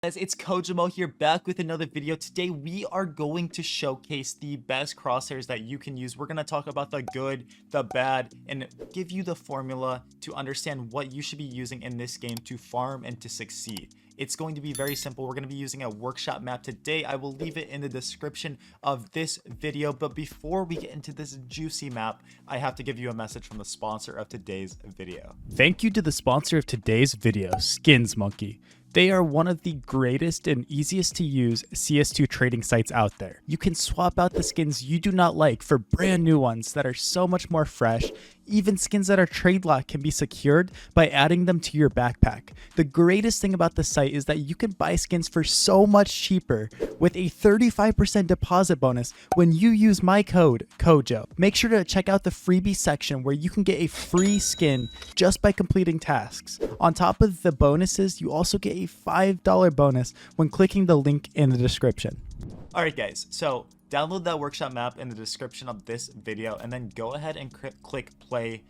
Guys, it's Kojimo here, back with another video. Today we are going to showcase the best crosshairs that you can use. We're going to talk about the good, the bad, and give you the formula to understand what you should be using in this game to farm and to succeed. It's going to be very simple. We're going to be using a workshop map today. I will leave it in the description of this video. But before we get into this juicy map, I have to give you a message from the sponsor of today's video. Thank you to the sponsor of today's video, Skins Monkey. They are one of the greatest and easiest to use CS2 trading sites out there. You can swap out the skins you do not like for brand new ones that are so much more fresh. Even skins that are trade locked can be secured by adding them to your backpack. The greatest thing about the site is that you can buy skins for so much cheaper with a 35% deposit bonus when you use my code, KOJO. Make sure to check out the freebie section where you can get a free skin just by completing tasks. On top of the bonuses, you also get a $5 bonus when clicking the link in the description. Alright guys, so download that workshop map in the description of this video and then go ahead and click play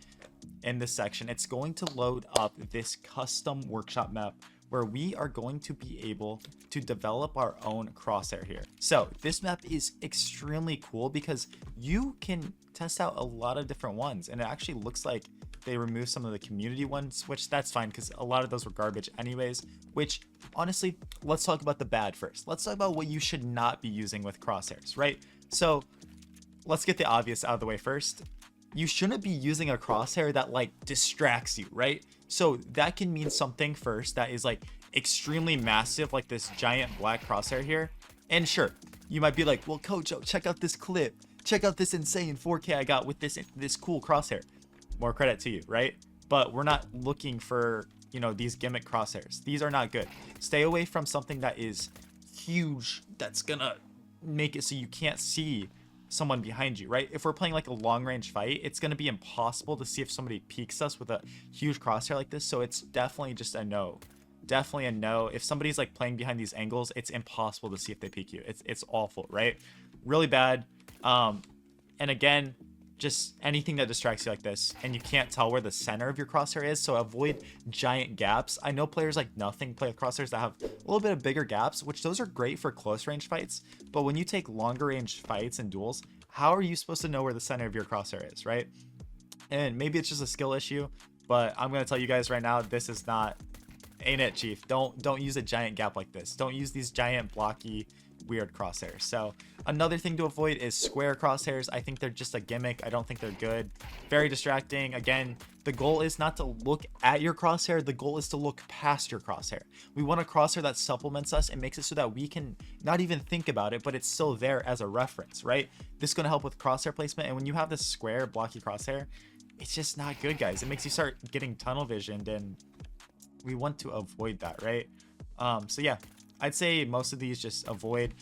in this section. It's going to load up this custom workshop map where we are going to be able to develop our own crosshair here. So this map is extremely cool because you can test out a lot of different ones, and it actually looks like they removed some of the community ones, which that's fine because a lot of those were garbage anyways. Which honestly, let's talk about the bad first. Let's talk about what you should not be using with crosshairs, right? So let's get the obvious out of the way first. You shouldn't be using a crosshair that like distracts you, right? So that can mean something first that is like extremely massive, like this giant black crosshair here. And sure, you might be like, well, Kojo, check out this clip. Check out this insane 4K I got with this cool crosshair. More credit to you, right? But we're not looking for, you know, these gimmick crosshairs. These are not good. Stay away from something that is huge, that's gonna make it so you can't see someone behind you, right? If we're playing like a long range fight, it's gonna be impossible to see if somebody peeks us with a huge crosshair like this. So it's definitely just a no. Definitely a no. If somebody's like playing behind these angles, it's impossible to see if they peek you. It's awful, right? Really bad. And again, just anything that distracts you like this and you can't tell where the center of your crosshair is, so avoid giant gaps. I know players like nothing play with crosshairs that have a little bit of bigger gaps, which those are great for close range fights, but when you take longer range fights and duels, how are you supposed to know where the center of your crosshair is, right? And maybe it's just a skill issue, but I'm going to tell you guys right now, this is not, ain't it, chief. Don't use a giant gap like this. Don't use these giant blocky weird crosshairs. So another thing to avoid is square crosshairs. I think they're just a gimmick. I don't think they're good. Very distracting. Again, the goal is not to look at your crosshair. The goal is to look past your crosshair. We want a crosshair that supplements us and makes it so that we can not even think about it, but it's still there as a reference, right? This is going to help with crosshair placement. And when you have this square blocky crosshair, it's just not good, guys. It makes you start getting tunnel visioned, and we want to avoid that, right? So yeah, I'd say most of these just avoid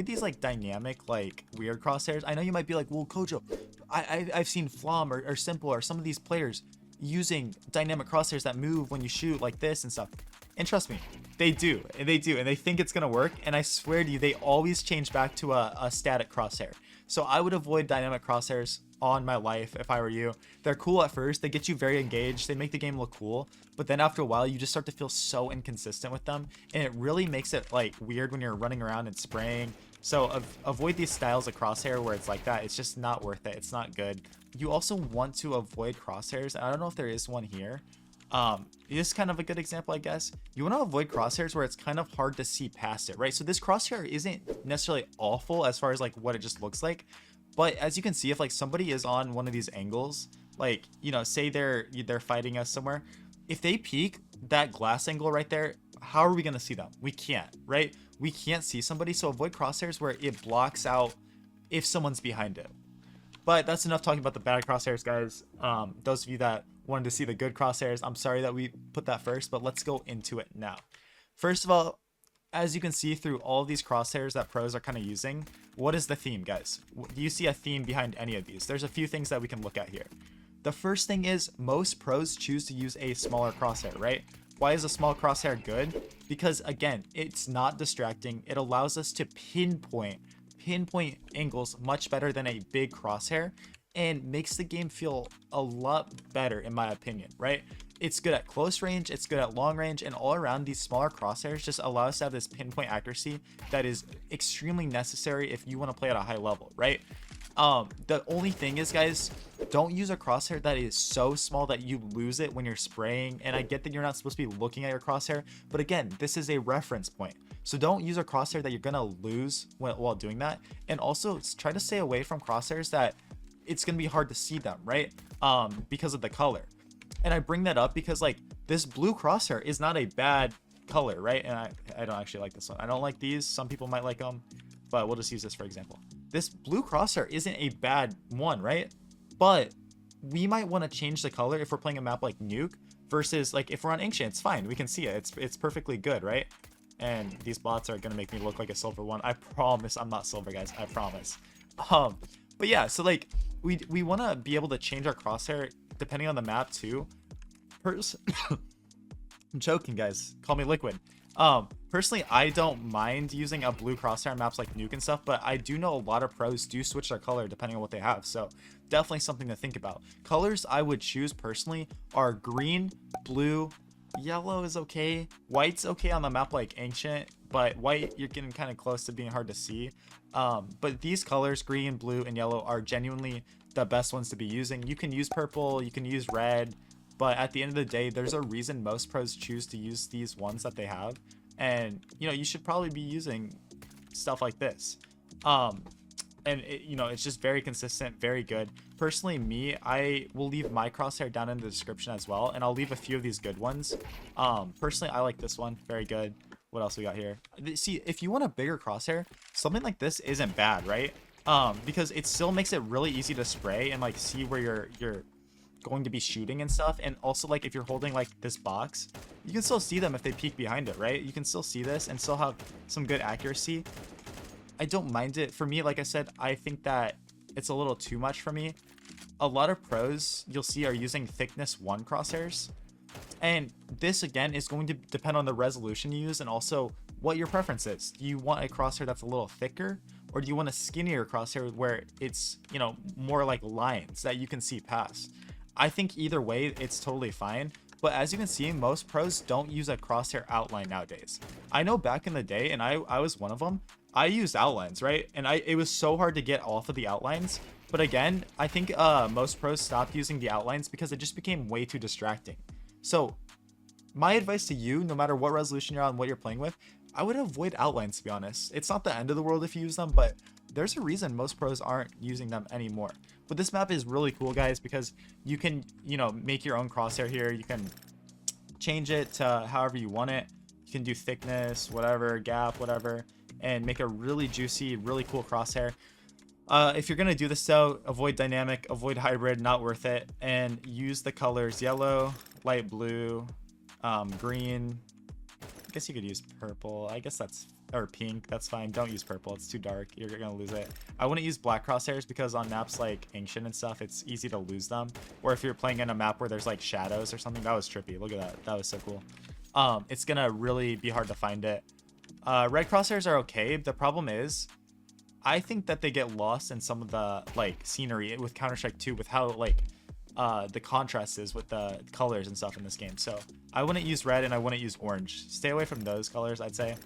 these like dynamic, like weird crosshairs. I know you might be like, well, Kojo, I've seen Flom or Simple or some of these players using dynamic crosshairs that move when you shoot like this and stuff. And trust me, they do, and they think it's gonna work. And I swear to you, they always change back to a static crosshair. So I would avoid dynamic crosshairs on my life if I were you. They're cool at first, they get you very engaged, they make the game look cool, but then after a while you just start to feel so inconsistent with them, and it really makes it like weird when you're running around and spraying. So avoid these styles of crosshair where it's like that. It's just not worth it. It's not good. You also want to avoid crosshairs. I don't know if there is one here. This is kind of a good example, I guess. You want to avoid crosshairs where it's kind of hard to see past it, right? So this crosshair isn't necessarily awful as far as like what it just looks like, but as you can see, if like somebody is on one of these angles, like, you know, say they're fighting us somewhere, if they peek that glass angle right there, how are we going to see them? We can't, right? We can't see somebody. So avoid crosshairs where it blocks out if someone's behind it. But that's enough talking about the bad crosshairs, guys. Those of you that wanted to see the good crosshairs, I'm sorry that we put that first, but let's go into it now. First of all, as you can see through all of these crosshairs that pros are kind of using, what is the theme, guys? Do you see a theme behind any of these? There's a few things that we can look at here. The first thing is most pros choose to use a smaller crosshair, right? Why is a small crosshair good? Because again, it's not distracting. It allows us to pinpoint angles much better than a big crosshair, and makes the game feel a lot better, in my opinion, right? it's good at close range, it's good at long range, and all around these smaller crosshairs just allow us to have this pinpoint accuracy that is extremely necessary if you want to play at a high level, right? The only thing is, guys, don't use a crosshair that is so small that you lose it when you're spraying. And I get that you're not supposed to be looking at your crosshair, but again, this is a reference point. So don't use a crosshair that you're gonna lose while doing that. And also try to stay away from crosshairs that it's gonna be hard to see them, right? Because of the color. And I bring that up because like this blue crosshair is not a bad color, right? And I don't actually like this one. I don't like these. Some people might like them, but we'll just use this for example. This blue crosshair isn't a bad one, right? But we might want to change the color if we're playing a map like Nuke versus like if we're on Ancient, it's fine. We can see it. It's perfectly good, right? And these bots are gonna make me look like a silver one. I promise I'm not silver, guys. I promise. But yeah, so like we want to be able to change our crosshair depending on the map too. I'm choking, guys. Call me liquid. Personally, I don't mind using a blue crosshair on maps like Nuke and stuff, but I do know a lot of pros do switch their color depending on what they have, so definitely something to think about. Colors I would choose personally are green, blue, yellow is okay, white's okay on the map like Ancient, but white you're getting kind of close to being hard to see. But these colors, green, blue, and yellow, are genuinely the best ones to be using. You can use purple, you can use red, but at the end of the day, there's a reason most pros choose to use these ones that they have. And you know, you should probably be using stuff like this. And you know, it's just very consistent, very good. Personally, me, I will leave my crosshair down in the description as well, and I'll leave a few of these good ones. Personally, I like this one, very good. What else we got here? See, if you want a bigger crosshair, something like this isn't bad, right? Because it still makes it really easy to spray and like see where you're going to be shooting and stuff. And also, like, if you're holding like this box, you can still see them if they peek behind it, right? You can still see this and still have some good accuracy. I don't mind it. For me, like I said, I think that it's a little too much for me. A lot of pros you'll see are using thickness 1 crosshairs, and this again is going to depend on the resolution you use and also what your preference is. Do you want a crosshair that's a little thicker, or do you want a skinnier crosshair where it's, you know, more like lines that you can see past? I think either way it's totally fine, but as you can see, most pros don't use a crosshair outline nowadays. I know back in the day, and I was one of them, I used outlines, right? And it was so hard to get off of the outlines. But again, I think most pros stopped using the outlines because it just became way too distracting. So my advice to you, no matter what resolution you're on, what you're playing with, I would avoid outlines, to be honest. It's not the end of the world if you use them, but there's a reason most pros aren't using them anymore. But this map is really cool, guys, because you can, you know, make your own crosshair here. You can change it to however you want it. You can do thickness, whatever, gap, whatever, and make a really juicy, really cool crosshair. If you're gonna do this though, avoid dynamic, avoid hybrid, not worth it, and use the colors yellow, light blue, green. I guess you could use purple. I guess that's, or pink, that's fine. Don't use purple, it's too dark, you're gonna lose it. I wouldn't use black crosshairs because on maps like Ancient and stuff, it's easy to lose them. Or if you're playing in a map where there's like shadows or something, that was trippy. Look at that, that was so cool. It's gonna really be hard to find it. Red crosshairs are okay. The problem is, I think that they get lost in some of the like scenery with Counter-Strike 2 with how like the contrast is with the colors and stuff in this game. So I wouldn't use red and I wouldn't use orange. Stay away from those colors, I'd say.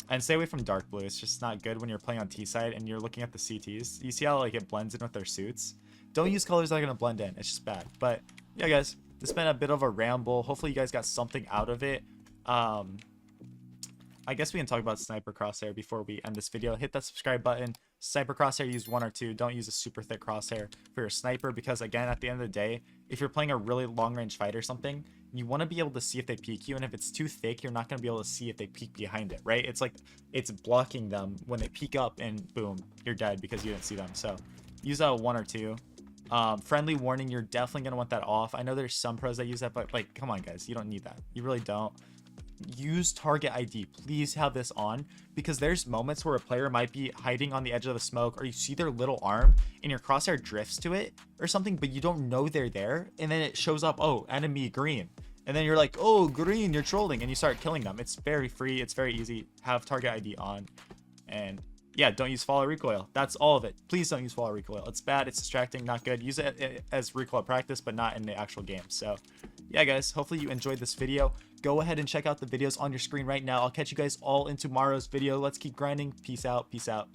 And stay away from dark blue. It's just not good when you're playing on T side and you're looking at the CTs. You see how like it blends in with their suits? Don't use colors that are gonna blend in. It's just bad. But yeah, guys, this has been a bit of a ramble. Hopefully you guys got something out of it. I guess we can talk about Sniper Crosshair before we end this video. Hit that subscribe button. Sniper Crosshair, use 1 or 2. Don't use a super thick crosshair for your sniper because, again, at the end of the day, if you're playing a really long-range fight or something, you want to be able to see if they peek you, and if it's too thick, you're not going to be able to see if they peek behind it, right? It's like it's blocking them when they peek up, and boom, you're dead because you didn't see them. So use a 1 or 2. Friendly warning, you're definitely going to want that off. I know there's some pros that use that, but like, come on, guys, you don't need that. You really don't. Use target ID. Please have this on, because there's moments where a player might be hiding on the edge of the smoke, or you see their little arm and your crosshair drifts to it or something, but you don't know they're there, and then it shows up, oh, enemy green, and then you're like, oh, green, you're trolling, and you start killing them. It's very free, it's very easy. Have target ID on, and yeah, don't use follow recoil. That's all of it. Please don't use follow recoil. It's bad. It's distracting. Not good. Use it as recoil practice, but not in the actual game. So yeah, guys, hopefully you enjoyed this video. Go ahead and check out the videos on your screen right now. I'll catch you guys all in tomorrow's video. Let's keep grinding. Peace out. Peace out.